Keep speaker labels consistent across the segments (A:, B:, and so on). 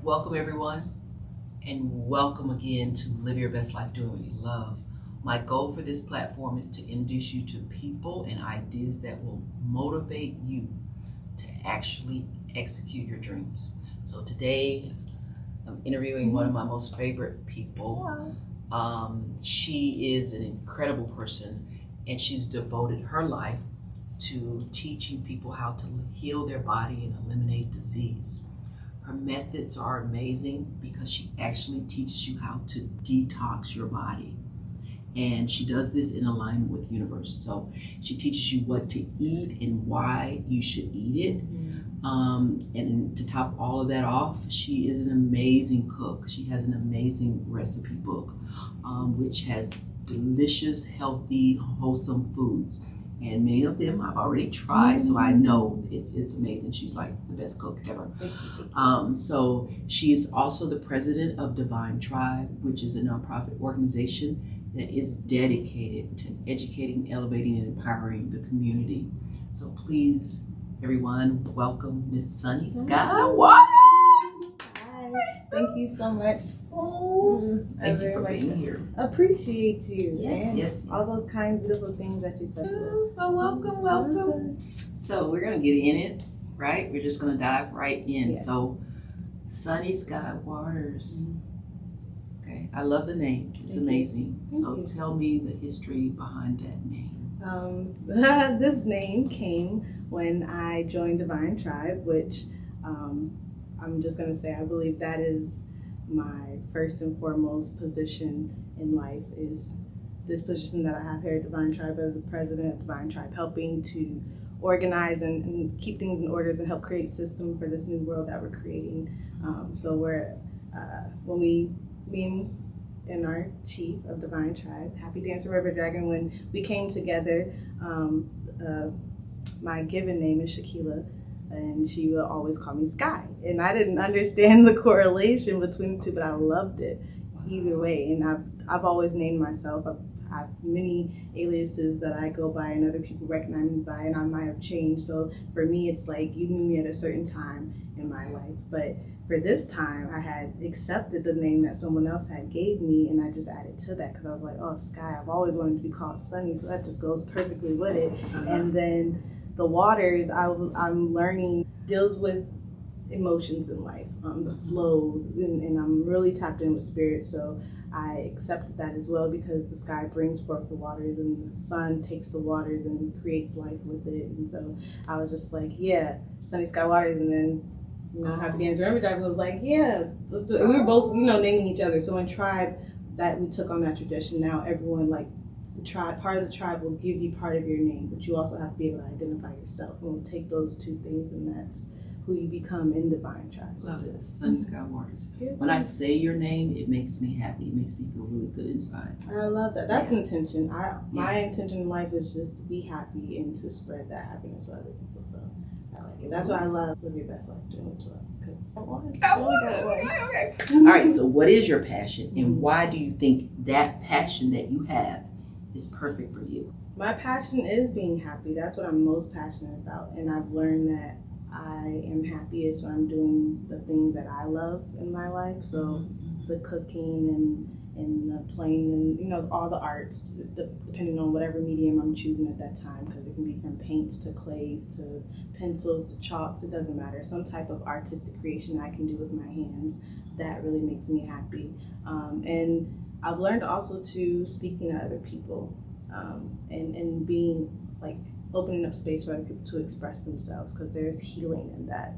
A: Welcome everyone, and welcome again to Live Your Best Life Doing What You Love. My goal for this platform is to introduce you to people and ideas that will motivate you to actually execute your dreams. So today I'm interviewing one of my most favorite people. She is an incredible person, and she's devoted her life to teaching people how to heal their body and eliminate disease. Her methods are amazing because she actually teaches you how to detox your body. And she does this in alignment with the universe. So she teaches you what to eat and why you should eat it. And to top all of that off, she is an amazing cook. She has an amazing recipe book, which has delicious, healthy, wholesome foods. And many of them I've already tried, so I know it's amazing. She's like the best cook ever. So she is also the president of Divine Tribe, which is a nonprofit organization that is dedicated to educating, elevating, and empowering the community. So please, everyone, welcome Miss Sunny Sky Waters.
B: Thank you so much.
A: Thank you for being here.
B: Appreciate you.
A: Yes.
B: All those kind, beautiful things that you said.
A: Welcome. So we're gonna get in it, right? We're just gonna dive right in.
B: Yes.
A: So, Sunny Sky Waters. Okay, I love the name. It's amazing. So tell me the history behind that name.
B: This name came when I joined Divine Tribe, which I'm just going to say I believe that is my first and foremost position in life, is this position that I have here at Divine Tribe as the president of Divine Tribe, helping to organize and keep things in order and help create system for this new world that we're creating. So when me and our chief of Divine Tribe, Happy Dancer River Dragon, when we came together, my given name is Shaquila, and she would always call me Sky. And I didn't understand the correlation between the two, but I loved it either way. And I've always named myself. I have many aliases that I go by and other people recognize me by, and I might have changed. So for me, it's like you knew me at a certain time in my life. But for this time, I had accepted the name that someone else had gave me, and I just added to that because I was like, oh, Sky, I've always wanted to be called Sunny, so that just goes perfectly with it. And then the waters, I'm learning, deals with emotions in life, the flow, and I'm really tapped in with spirit, so I accepted that as well, because the sky brings forth the waters and the sun takes the waters and creates life with it. And so I was just like, yeah, Sunny Sky Waters. And then Happy Dancer River Dragon was like, yeah, let's do it. And we were both naming each other. So in Tribe, that we took on that tradition. Now everyone, like, part of the tribe will give you part of your name, but you also have to be able to identify yourself. And we'll take those two things, and that's who you become in Divine Tribe.
A: Love this, Sunny Sky Waters. When I say your name, it makes me happy. It makes me feel really good inside.
B: I love that. That's intention. My intention in life is just to be happy and to spread that happiness to other people. So I like it. That's why I love Live Your Best Life Doing What You Love.
A: Okay. All right. So, what is your passion, and why do you think that passion that you have is perfect for you?
B: My passion is being happy. That's what I'm most passionate about. And I've learned that I am happiest when I'm doing the things that I love in my life. So the cooking and the playing and all the arts, depending on whatever medium I'm choosing at that time, because it can be from paints to clays to pencils to chalks, it doesn't matter. Some type of artistic creation I can do with my hands, that really makes me happy. And I've learned also to speaking to other people and being like opening up space for other people to express themselves, because there's healing in that.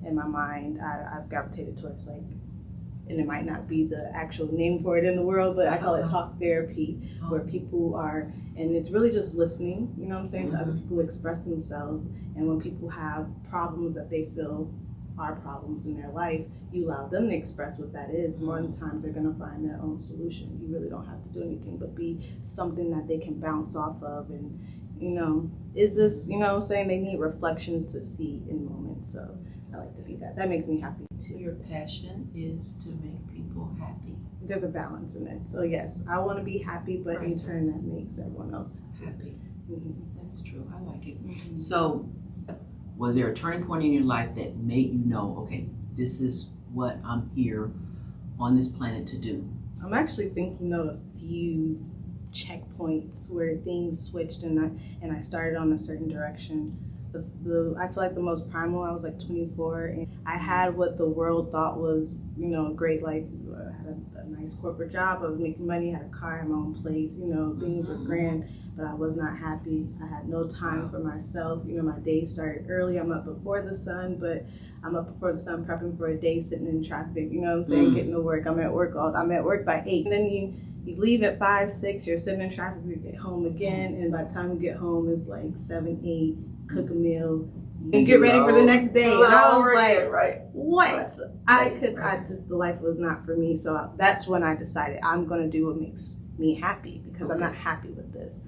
B: In my mind, I've gravitated towards and it might not be the actual name for it in the world, but I call it talk therapy, where people are, and it's really just listening, to other people express themselves. And when people have problems that they feel are problems in their life, you allow them to express what that is. More than times they're going to find their own solution. You really don't have to do anything but be something that they can bounce off of. And is this, saying they need reflections to see in moments. So I like to be that. That makes me happy too.
A: Your passion is to make people happy.
B: There's a balance in it. So yes, I want to be happy, but in turn that makes everyone else
A: happy. That's true. I like it. So was there a turning point in your life that made you know, okay, this is what I'm here on this planet to do?
B: I'm actually thinking of a few checkpoints where things switched and I started on a certain direction. I feel like the most primal, I was like 24, and I had what the world thought was, great life. I had a nice corporate job, I was making money, had a car, had my own place, things were grand, but I was not happy. I had no time for myself. My day started early. I'm up before the sun, but I'm up before the sun prepping for a day sitting in traffic, you know what I'm saying, getting to work. I'm at work by 8. And then you leave at 5, 6, you're sitting in traffic, you get home again, and by the time you get home, it's like 7, 8, cook a meal, and get ready for the next day. And I was like, what? The life was not for me. So that's when I decided I'm going to do what makes me happy, because I'm not happy with this.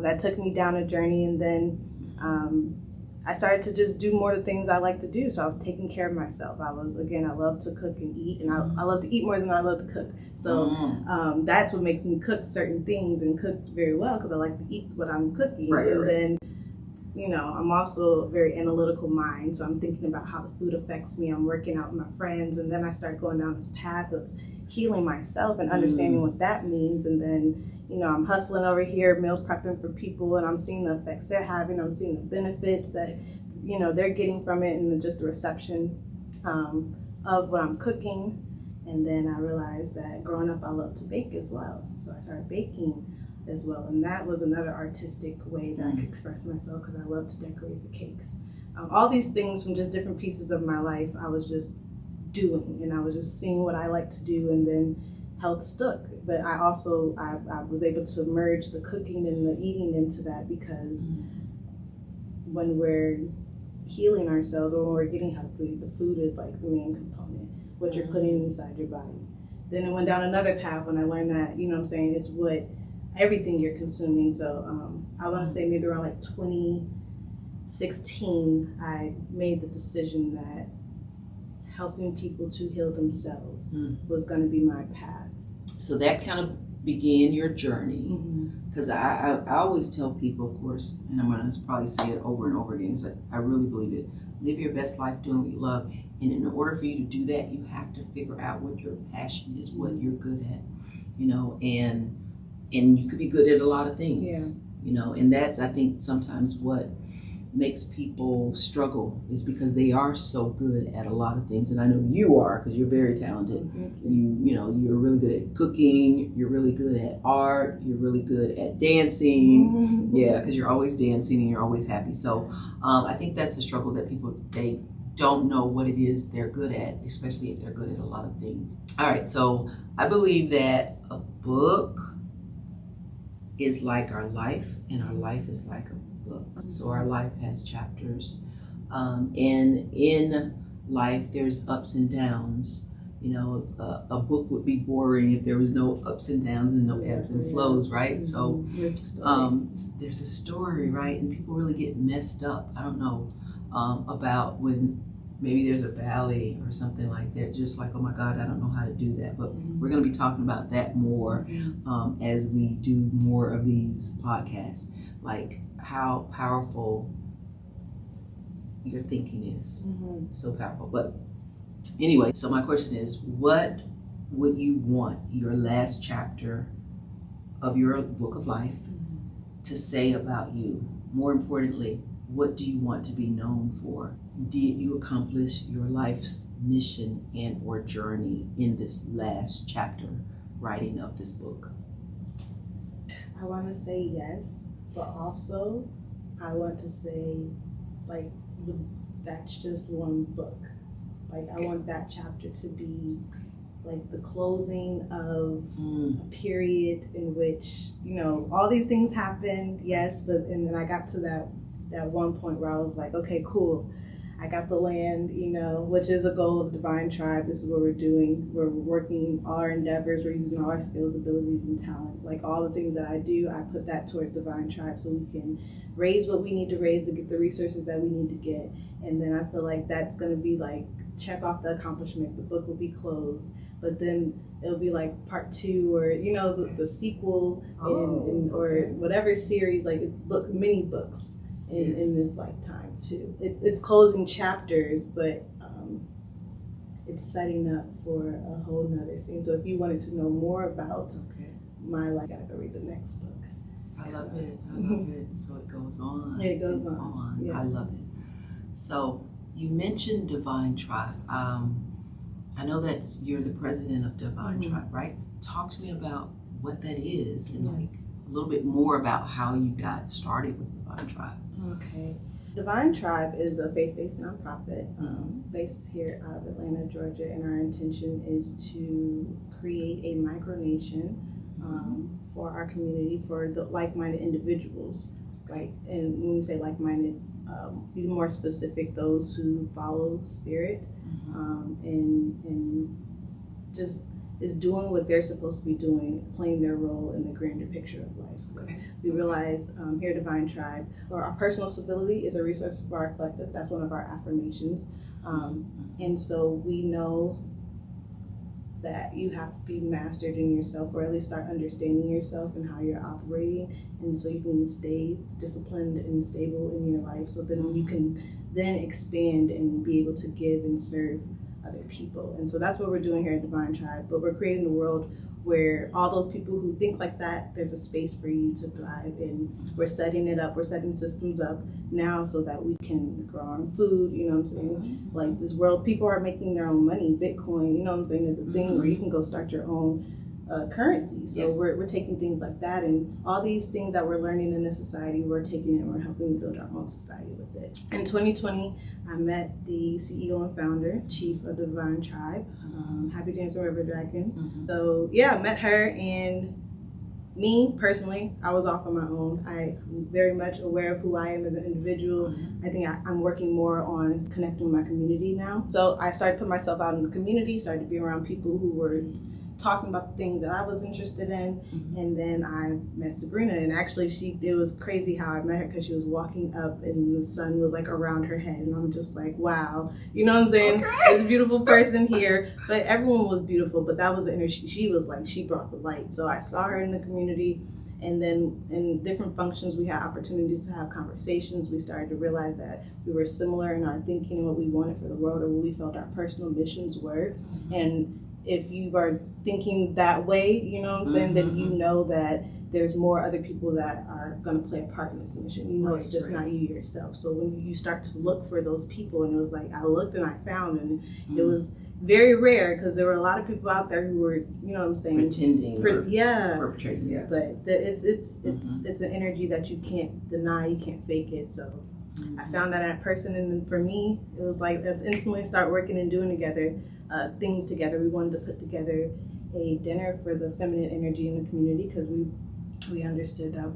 B: That took me down a journey, and then I started to just do more of the things I like to do. So I was taking care of myself. I love to cook and eat, and I love to eat more than I love to cook. So that's what makes me cook certain things and cook very well, because I like to eat what I'm cooking. Then, I'm also a very analytical mind, so I'm thinking about how the food affects me. I'm working out with my friends, and then I start going down this path of healing myself and understanding what that means. And then, I'm hustling over here, meal prepping for people, and I'm seeing the effects they're having. I'm seeing the benefits that, they're getting from it, and just the reception of what I'm cooking. And then I realized that growing up, I love to bake as well. So I started baking as well. And that was another artistic way that I could express myself, because I love to decorate the cakes. All these things from just different pieces of my life, I was just doing, and I was just seeing what I like to do, and then health stuck. But I was able to merge the cooking and the eating into that, because when we're healing ourselves or when we're getting healthy, the food is like the main component, what you're putting inside your body. Then it went down another path when I learned that, it's what everything you're consuming. So I want to say maybe around like 2016, I made the decision that helping people to heal themselves was going to be my path.
A: So that kind of began your journey, because I always tell people, of course, and I'm going to probably say it over and over again, because I really believe it: live your best life doing what you love. And in order for you to do that, you have to figure out what your passion is, what you're good at, and you could be good at a lot of things, and that's, I think, sometimes what makes people struggle, is because they are so good at a lot of things. And I know you are, because you're very talented. You're really good at cooking, you're really good at art, you're really good at dancing. Because you're always dancing and you're always happy. So I think that's the struggle, that people, they don't know what it is they're good at, especially if they're good at a lot of things. All right, so I believe that a book is like our life, and our life is like a book. So our life has chapters, and in life there's ups and downs. A book would be boring if there was no ups and downs and no ebbs and flows, right? So there's a story, right? And people really get messed up, I don't know, about when maybe there's a valley or something like that, just like, oh my God, I don't know how to do that. But we're going to be talking about that more as we do more of these podcasts, like how powerful your thinking is. So powerful. But anyway, so my question is, what would you want your last chapter of your book of life to say about you? More importantly, what do you want to be known for? Did you accomplish your life's mission and or journey in this last chapter writing of this book?
B: I want to say yes, but also I want to say, like, that's just one book. Like, I want that chapter to be like the closing of a period in which, all these things happened, yes, and then I got to that one point where I was like, okay, cool, I got the land, which is a goal of Divine Tribe. This is what we're doing. We're working all our endeavors. We're using all our skills, abilities, and talents. Like, all the things that I do, I put that towards Divine Tribe so we can raise what we need to raise to get the resources that we need to get. And then I feel like that's going to be like, check off the accomplishment. The book will be closed. But then it'll be like part 2, or, the sequel, or whatever series, like mini books in this lifetime too. It's closing chapters, but it's setting up for a whole nother scene. So if you wanted to know more about my life, I gotta go read the next book.
A: I love it. I love it. So it goes on.
B: It goes on. Yes.
A: I love it. So you mentioned Divine Tribe. I know you're the president of Divine Tribe, right? Talk to me about what that is and like a little bit more about how you got started with Divine Tribe.
B: Okay. Divine Tribe is a faith-based nonprofit based here out of Atlanta, Georgia, and our intention is to create a micronation for our community, for the like-minded individuals, right? And when we say like-minded, be more specific, those who follow spirit and just is doing what they're supposed to be doing, playing their role in the grander picture of life. So we realize here at Divine Tribe, our personal stability is a resource for our collective. That's one of our affirmations. And so we know that you have to be mastered in yourself, or at least start understanding yourself and how you're operating, and so you can stay disciplined and stable in your life, so then you can then expand and be able to give and serve other people. And so that's what we're doing here at Divine Tribe. But we're creating a world where all those people who think like that, there's a space for you to thrive. And we're setting it up, we're setting systems up now so that we can grow our own food, you know what I'm saying? Like this world, people are making their own money. Bitcoin, you know what I'm saying, is a thing where you can go start your own currency. So we're taking things like that, and all these things that we're learning in this society, we're taking it and we're helping build our own society with it. In 2020, I met the CEO and founder, chief of Divine Tribe, Happy Dancing River Dragon. So yeah, I met her, and me personally, I was off on my own. I'm very much aware of who I am as an individual. I think I'm working more on connecting with my community now. So I started putting myself out in the community, started to be around people who were talking about the things that I was interested in, and then I met Sabrina, and actually it was crazy how I met her, because she was walking up and the sun was like around her head, and I'm just like, wow, you know what I'm saying? There's a beautiful person here, but everyone was beautiful, but that was the energy. She was like, she brought the light. So I saw her in the community, and then in different functions we had opportunities to have conversations. We started to realize that we were similar in our thinking and what we wanted for the world, or what we felt our personal missions were. And if you are thinking that way, you know what I'm saying, then you know that there's more other people that are going to play a part in this mission. You know, it's just not you yourself. So when you start to look for those people, and it was like I looked and I found, and it was very rare, because there were a lot of people out there who were, you know what I'm saying,
A: pretending, perpetrating,
B: but it's an energy that you can't deny, you can't fake it. So I found that person, and for me, it was like, let's instantly start working and doing things together. We wanted to put together a dinner for the feminine energy in the community, because we understood that,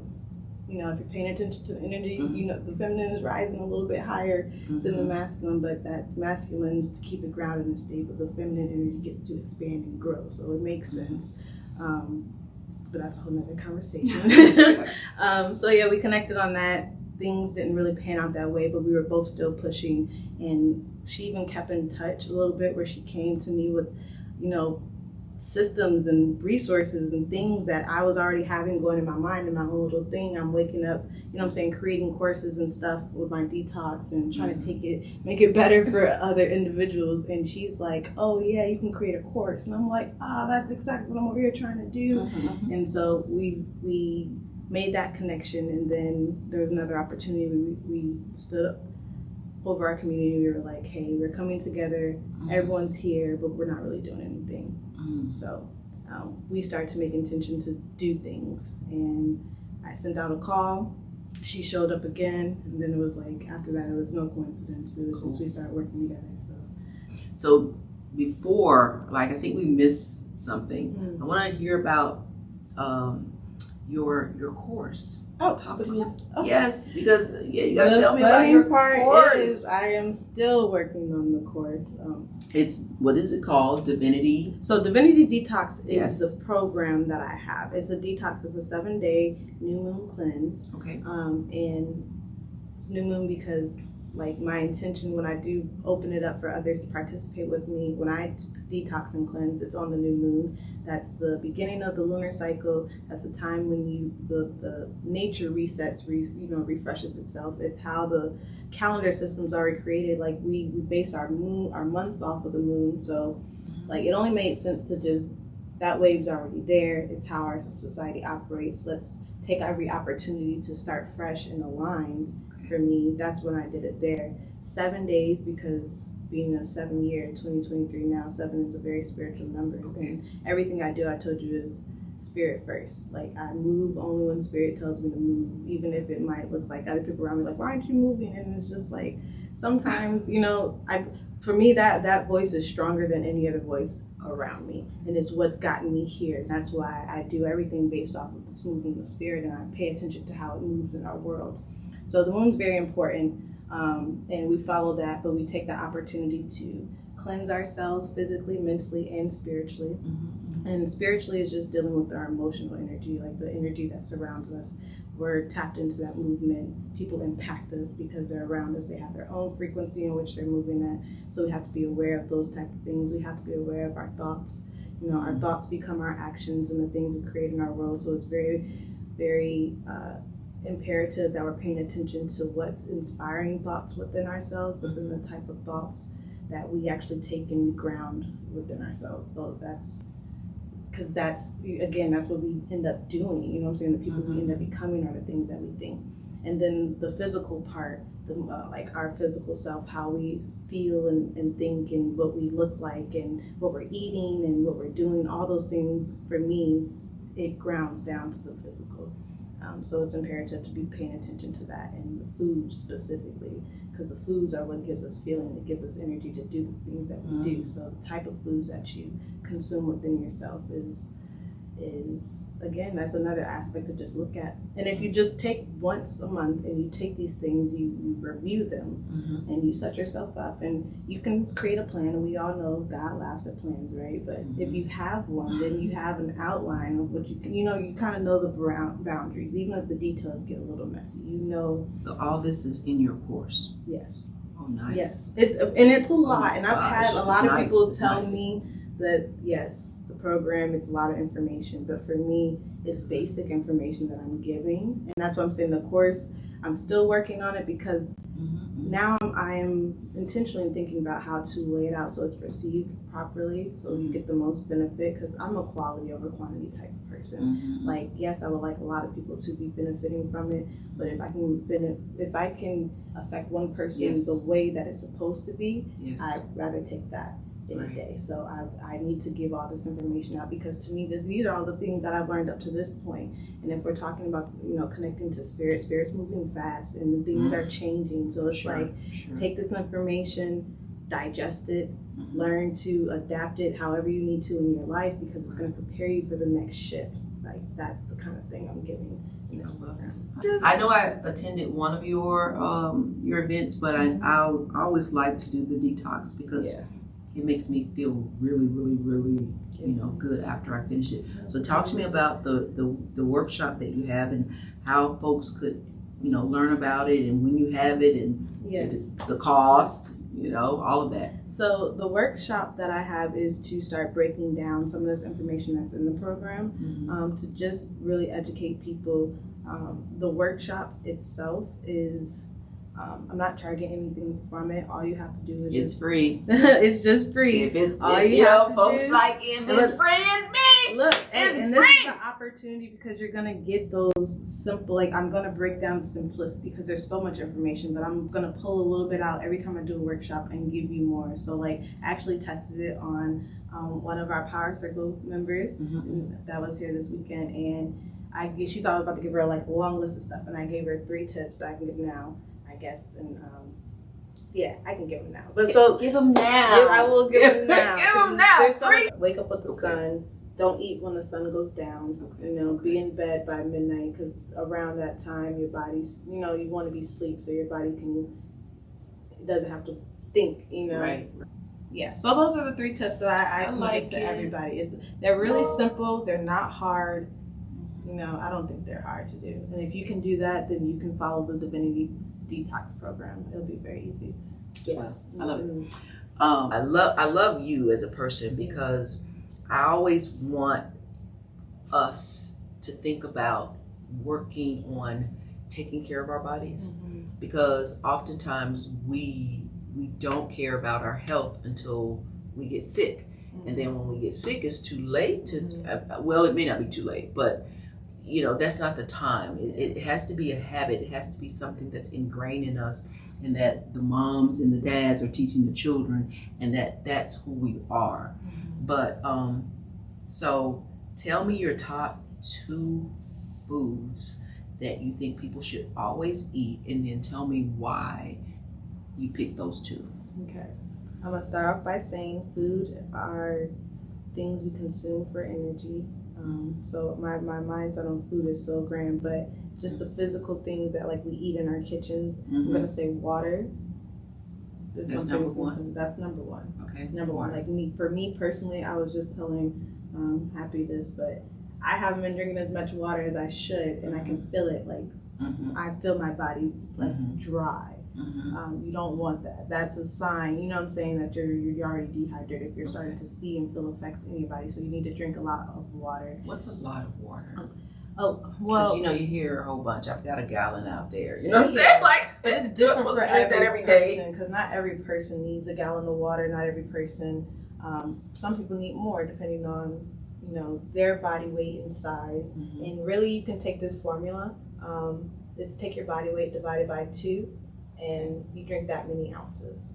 B: you know, if you're paying attention to the energy, you know, the feminine is rising a little bit higher than the masculine, but that masculine is to keep it grounded and stable. The feminine energy gets to expand and grow, so it makes sense. But that's a whole nother conversation. So yeah, we connected on that. Things didn't really pan out that way, but we were both still pushing, and she even kept in touch a little bit, where she came to me with, you know, systems and resources and things that I was already having going in my mind, in my own little thing. I'm waking up, you know what I'm saying, creating courses and stuff with my detox and trying to make it better for other individuals. And she's like, oh yeah, you can create a course. And I'm like, that's exactly what I'm over here trying to do. And so we made that connection, and then there was another opportunity. We stood up over our community. We were like, hey, we're coming together, everyone's here, but we're not really doing anything. So we started to make intention to do things, and I sent out a call. She showed up again, and then it was like, after that, it was no coincidence. It was just, we started working together.
A: So before, like, I think we missed something. I want to hear about your course.
B: Oh,
A: talk to me.
B: Okay.
A: Yes, because you gotta tell me about your course.
B: I am still working on the course.
A: It's, what is it called? Divinity?
B: So Divinity's Detox is the program that I have. It's a detox. It's a 7-day new moon cleanse. Okay. And it's new moon because Like my intention when I do open it up for others to participate with me, when I detox and cleanse, it's on the new moon. That's the beginning of the lunar cycle. That's the time when the nature resets, refreshes itself. It's how the calendar system's already created. Like we base our months off of the moon. So like it only made sense to just, that wave's already there. It's how our society operates. Let's take every opportunity to start fresh and aligned. For me, that's when I did it there. 7 days, because being a 7-year, 2023 now, 7 is a very spiritual number.
A: Okay.
B: And everything I do, I told you, is spirit first. Like I move only when spirit tells me to move, even if it might look like other people around me like, why aren't you moving? And it's just like, sometimes, for me, that voice is stronger than any other voice around me, and it's what's gotten me here. That's why I do everything based off of this movement of spirit, and I pay attention to how it moves in our world. So the moon's very important, and we follow that, but we take the opportunity to cleanse ourselves physically, mentally, and spiritually. Mm-hmm. And spiritually is just dealing with our emotional energy, like the energy that surrounds us. We're tapped into that movement. People impact us because they're around us. They have their own frequency in which they're moving at. So we have to be aware of those type of things. We have to be aware of our thoughts. Our thoughts become our actions and the things we create in our world. So it's very, very imperative that we're paying attention to what's inspiring thoughts within ourselves, but then the type of thoughts that we actually take and we ground within ourselves. So because that's what we end up doing. You know what I'm saying? The people we end up becoming are the things that we think. And then the physical part, like our physical self, how we feel and think and what we look like and what we're eating and what we're doing, all those things, for me, it grounds down to the physical. So it's imperative to be paying attention to that, and the food specifically, because the foods are what gives us feeling, it gives us energy to do the things that we do. So the type of foods that you consume within yourself is again, that's another aspect to just look at. And if you just take once a month and you take these things, you review them, and you set yourself up, and you can create a plan. And we all know God laughs at plans, right? But if you have one, then you have an outline of what you kind of know the boundaries, even if the details get a little messy.
A: So all this is in your course.
B: Yes.
A: Oh, nice.
B: Yes, it's a lot, and I've had a lot of people tell
A: nice.
B: me that yes, the program, it's a lot of information, but for me, it's basic information that I'm giving, and that's why I'm saying the course, I'm still working on it, because now I am intentionally thinking about how to lay it out so it's received properly, so you get the most benefit, because I'm a quality over quantity type of person. Like, yes, I would like a lot of people to be benefiting from it, but if I can affect one person the way that it's supposed to be, I'd rather take that any day. So I need to give all this information out, because to me these are all the things that I've learned up to this point. And if we're talking about connecting to spirit's moving fast and things are changing, so it's take this information, digest it, learn to adapt it however you need to in your life, because it's going to prepare you for the next shift. Like, that's the kind of thing I'm giving in this program.
A: I know I attended one of your events, but I always like to do the detox, because it makes me feel really, really, really, good after I finish it. So talk to me about the workshop that you have and how folks could, learn about it, and when you have it, and if it's the cost, all of that.
B: So the workshop that I have is to start breaking down some of this information that's in the program, to just really educate people. The workshop itself is, I'm not charging anything from it. All you have to do is
A: it's free.
B: It's just free.
A: If it's
B: folks
A: like, if it's free, it's me.
B: Look,
A: it's
B: and
A: free.
B: This is the opportunity, because you're gonna get those simple. Like, I'm gonna break down the simplicity, because there's so much information, but I'm gonna pull a little bit out every time I do a workshop and give you more. So, like, I actually tested it on one of our Power Circle members that was here this weekend, and she thought I was about to give her like a long list of stuff, and I gave her 3 tips that I can give now, I guess, and I can give them now. But so
A: give them now.
B: I will give them now.
A: Give them now.
B: Wake up with the sun. Don't eat when the sun goes down. Be in bed by midnight, because around that time your body's, you want to be asleep, so your body doesn't have to think.
A: Right.
B: Yeah. So those are the 3 tips that I
A: like
B: give to everybody. They're really simple. They're not hard. I don't think they're hard to do. And if you can do that, then you can follow the divinity detox program. It'll be very easy. Yes.
A: Well, I love it. I love you as a person because I always want us to think about working on taking care of our bodies, because oftentimes we don't care about our health until we get sick, and then when we get sick it's too late to well, it may not be too late, but that's not the time. It has to be a habit. It has to be something that's ingrained in us, and that the moms and the dads are teaching the children, and that's who we are. But so tell me your top 2 foods that you think people should always eat, and then tell me why you picked those 2.
B: Okay. I'm going to start off by saying food are things we consume for energy. So my mindset on food is so grand, but just the physical things that like we eat in our kitchen. I'm going to say water.
A: That's number 1?
B: That's number 1.
A: Okay.
B: Number 1. Like for me personally, I was just telling Happy this, but I haven't been drinking as much water as I should, and I can feel it. Like I feel my body like dry. You don't want that. That's a sign, you know what I'm saying, that you're already dehydrated if you're starting to see and feel effects in your body. So you need to drink a lot of water.
A: What's a lot of water?
B: Oh, well,
A: because you hear a whole bunch. I've got a gallon out there. You know what I'm saying? Like,
B: it's different for every person, because not every person needs a gallon of water. Not every person. Some people need more depending on their body weight and size. And really, you can take this formula. Take your body weight divided by 2. And you drink that many ounces.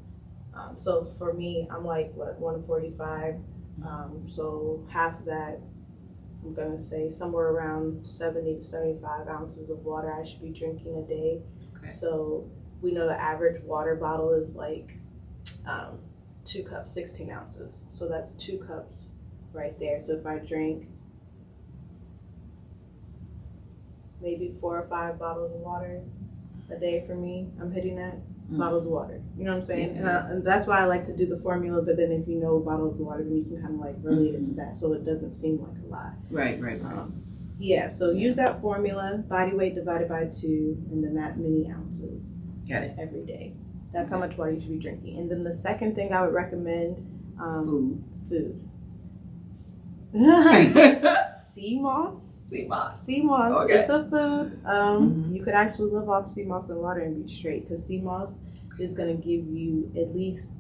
B: So for me, I'm like 145. So half of that, I'm gonna say somewhere around 70 to 75 ounces of water I should be drinking a day. Okay. So we know the average water bottle is like 2 cups, 16 ounces. So that's 2 cups right there. So if I drink maybe 4 or 5 bottles of water a day, for me, I'm hitting that bottles of water. You know what I'm saying? And that's why I like to do the formula. But then if you know bottles of water, then you can kind of like relate it to that, so it doesn't seem like a lot.
A: Right.
B: Yeah. So use that formula: body weight divided by 2, and then that many ounces.
A: Got it.
B: Every day. That's how much water you should be drinking. And then the second thing I would recommend, food. Sea moss. Okay. It's a food. You could actually live off sea moss and water and be straight, because sea moss is going to give you at least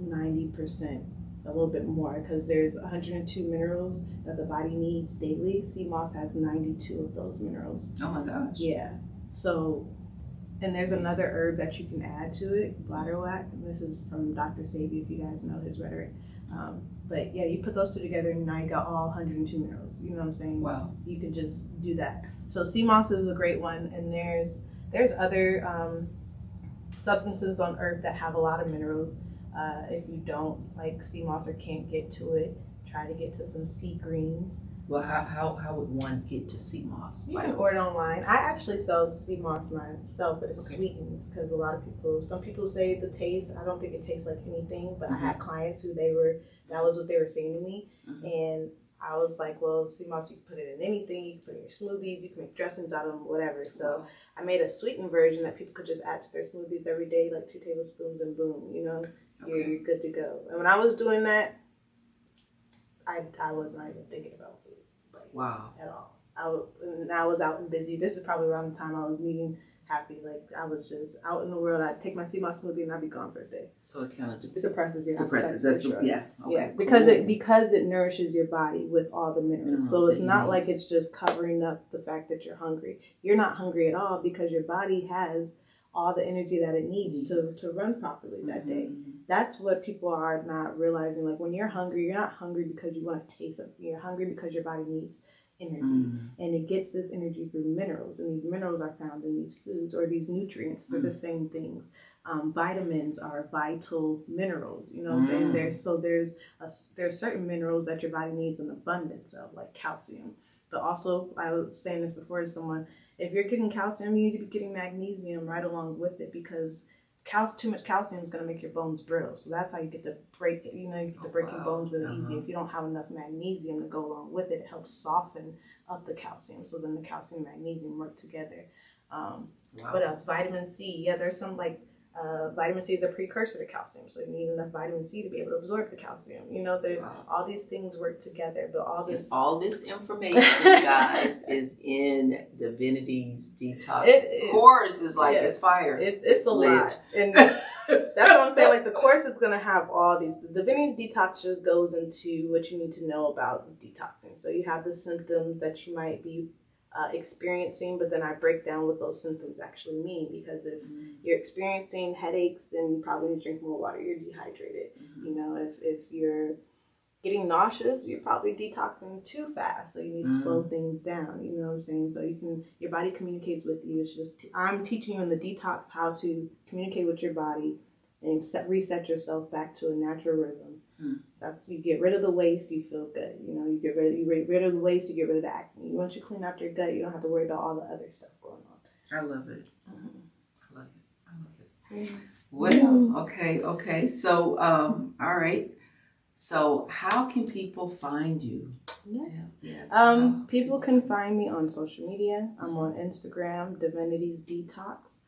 B: 90%, a little bit more, because there's 102 minerals that the body needs daily. Sea moss has 92 of those minerals.
A: Oh my gosh.
B: Yeah. So, and there's another herb that you can add to it, bladderwrack. This is from Dr. Sabi, if you guys know his rhetoric. But yeah, you put those 2 together and now you got all 102 minerals. You know what I'm saying? Wow. You can just do that. So sea moss is a great one, and there's other substances on earth that have a lot of minerals. If you don't like sea moss or can't get to it, try to get to some sea greens.
A: Well, how would one get to sea moss?
B: You can order online. I actually sell sea moss myself, but it sweetens, because some people say the taste. I don't think it tastes like anything, but I had clients who that was what they were saying to me, and I was like, well, sea moss, you can put it in anything. You can put it in your smoothies. You can make dressings out of them, whatever. So I made a sweetened version that people could just add to their smoothies every day, like 2 tablespoons, and boom, you're good to go. And when I was doing that, I was not even thinking about food, at all. I was out and busy. This is probably around the time I was meeting Happy. Like, I was just out in the world. I'd take my sea moss smoothie and I'd be gone for a day.
A: So it kind of
B: suppresses your appetite.
A: That's
B: sure.
A: Okay,
B: yeah, because it nourishes your body with all the minerals. So it's not like it's just covering up the fact that you're hungry. You're not hungry at all, because your body has all the energy that it needs to run properly that day. That's what people are not realizing. Like, when you're hungry, you're not hungry because you want to taste something. You're hungry because your body needs energy. And it gets this energy through minerals. And these minerals are found in these foods, or these nutrients. They're the same things. Vitamins are vital minerals. You know what I'm saying? There's certain minerals that your body needs in abundance of, like calcium. But also, I was saying this before to someone, if you're getting calcium, you need to be getting magnesium right along with it, because too much calcium is going to make your bones brittle. So that's how you get to break it. You get to break your bones really easy. If you don't have enough magnesium to go along with it, it helps soften up the calcium. So then the calcium and magnesium work together.
A: Wow.
B: What else? Vitamin C. Yeah, there's some vitamin C is a precursor to calcium, so you need enough vitamin C to be able to absorb the calcium. All these things work together, but
A: all this information, guys, is in Divinity's detox course. Is like it's fire.
B: It's a lot, and that's what I'm saying. Like the course is gonna have all these. The Divinity's detox just goes into what you need to know about detoxing. So you have the symptoms that you might be experiencing, but then I break down what those symptoms actually mean, because if you're experiencing headaches, then you probably need to drink more water. You're dehydrated. If you're getting nauseous, you're probably detoxing too fast, so you need to slow things down. You know what I'm saying? So your body communicates with you. It's just I'm teaching you in the detox how to communicate with your body and reset yourself back to a natural rhythm. You get rid of the waste, you feel good. You get rid of the waste, you get rid of the acne. Once you clean out your gut, you don't have to worry about all the other stuff going on.
A: I love it. I love it. Well, okay. So, all right. So, how can people find you?
B: People can find me on social media. I'm on Instagram, Divinity's Detox.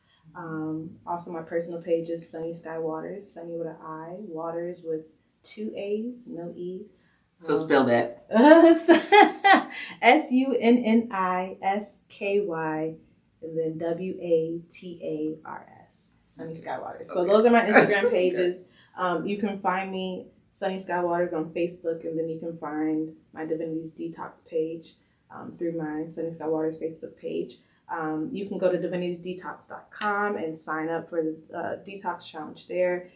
B: Also, my personal page is Sunny Sky Waters. Sunny with an I, Waters with 2 A's, no E.
A: So spell that.
B: SUNNISKY and then WATARS. Sunny Sky Waters. So those are my Instagram pages. You can find me Sunny Sky Waters on Facebook, and then you can find my Divinity's Detox page through my Sunny Sky Waters Facebook page. You can go to divinitiesdetox.com and sign up for the detox challenge there.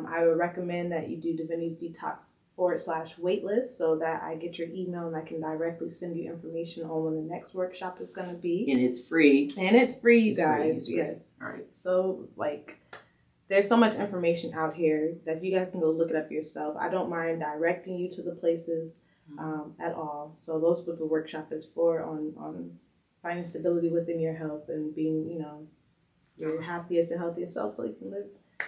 B: I would recommend that you do Divinity's Detox /waitlist so that I get your email and I can directly send you information on when the next workshop is going to be.
A: And it's free.
B: You guys.
A: Free.
B: Yes.
A: All right.
B: So, there's so much information out here that you guys can go look it up yourself. I don't mind directing you to the places at all. So those what the workshop is for, on finding stability within your health and being, your happiest and healthiest self, so you can live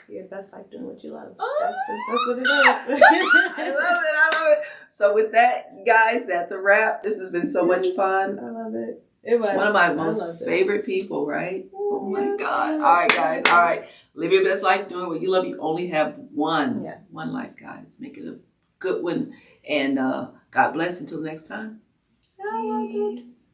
B: your best life doing what you love. That's what it is.
A: I love it. So with that, guys, that's a wrap. This has been so much fun.
B: I love it. It was
A: one of my most favorite people, right? Oh my God. All right, guys. All right. Live your best life doing what you love. You only have one life, guys. Make it a good one. And God bless until next time.
B: Peace.